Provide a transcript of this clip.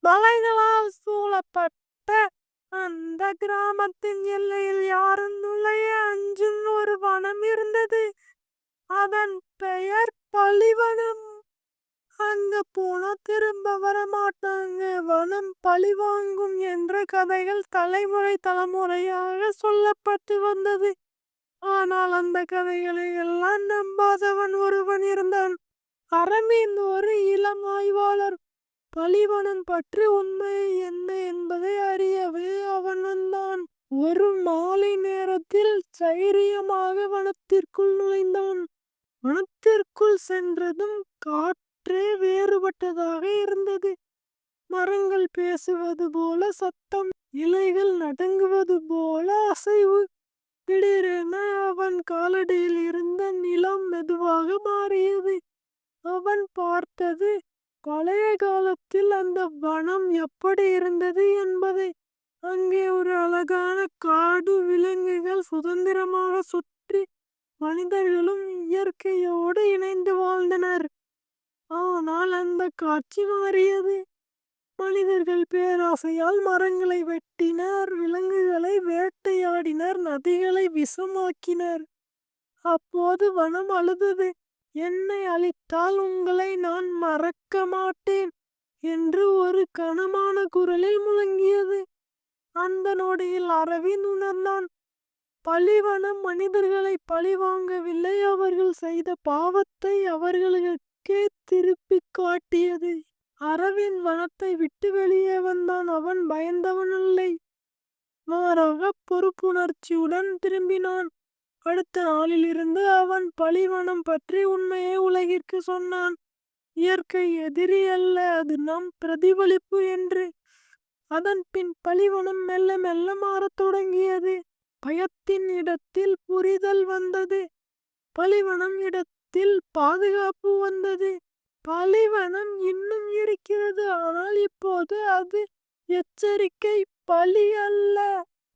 மலைகளால் சூழப்பட்ட அந்த கிராமத்தின் எல்லையில் யாரும் நுழைய அஞ்சும் ஒரு வனம் இருந்தது. அதன் பெயர் பலிவனம். அங்க போனா திரும்ப வரமாட்டாங்க. வனம் பழிவாங்கும் என்ற கதைகள் தலைமுறை தலைமுறையாக சொல்லப்பட்டு வந்தது. ஆனால் அந்த கதைகளை எல்லாம் நம்பாதவன் ஒருவன் இருந்தான். அரவிந்த் ஒரு இளம் ஆய்வாளர். பலிவனம் பற்றி உண்மை என்ன என்பதை அறியவே அவன் வந்தான். ஒரு மாலை நேரத்தில் தைரியமாக வனத்திற்குள் நுழைந்தான். வனத்திற்குள் சென்றதும் காற்றே வேறுபட்டதாக இருந்தது. மரங்கள் பேசுவது போல சத்தம், இலைகள் நடுங்குவது போல அசைவு. திடீரென அவன் காலடியில் இருந்த நிலம் மெதுவாக மாறியது. அவன் பார்த்தது பழைய காலத்தில் அந்த வனம் எப்படி இருந்தது என்பதை. அங்கே ஒரு அழகான காடு, விலங்குகள் சுதந்திரமாக சுற்றி மனிதர்களும் இயற்கையோடு இணைந்து வாழ்ந்தனர். ஆனால் அந்த காட்சி மாறியது. மனிதர்கள் பேராசையால் மரங்களை வெட்டினர், விலங்குகளை வேட்டையாடினர், நதிகளை விஷமாக்கினர். அப்போது வனம் அழுதது. என்னை அழித்தால் உங்களை நான் மறக்க மாட்டேன் என்று ஒரு கனமான குரலில் முழங்கியது. அந்த நொடியில் அரவிந்த் உணர்ந்தான். பலிவனம் மனிதர்களை பழிவாங்கவில்லை, அவர்கள் செய்த பாவத்தை அவர்களுக்கே திருப்பி காட்டியது. அரவிந்த் வனத்தை விட்டு வெளியே வந்தான். அவன் பயந்தவன் இல்லை, மாறாக பொறுப்புணர்ச்சியுடன் திரும்பினான். அடுத்த நாளிலிருந்து அவன் பலிவனம் பற்றி உண்மையை உலகிற்கு சொன்னான். இயற்கை எதிரி அல்ல, அது நம் பிரதிபலிப்பு என்று. அதன் பின் பலிவனம் மெல்ல மெல்ல மாறத் தொடங்கியது. பயத்தின் இடத்தில் புரிதல் வந்தது. பலிவனம் இடத்தில் பாதுகாப்பு வந்தது. பலிவனம் இன்னும் இருக்கிறது, ஆனால் இப்போது அது எச்சரிக்கை, பலி அல்ல.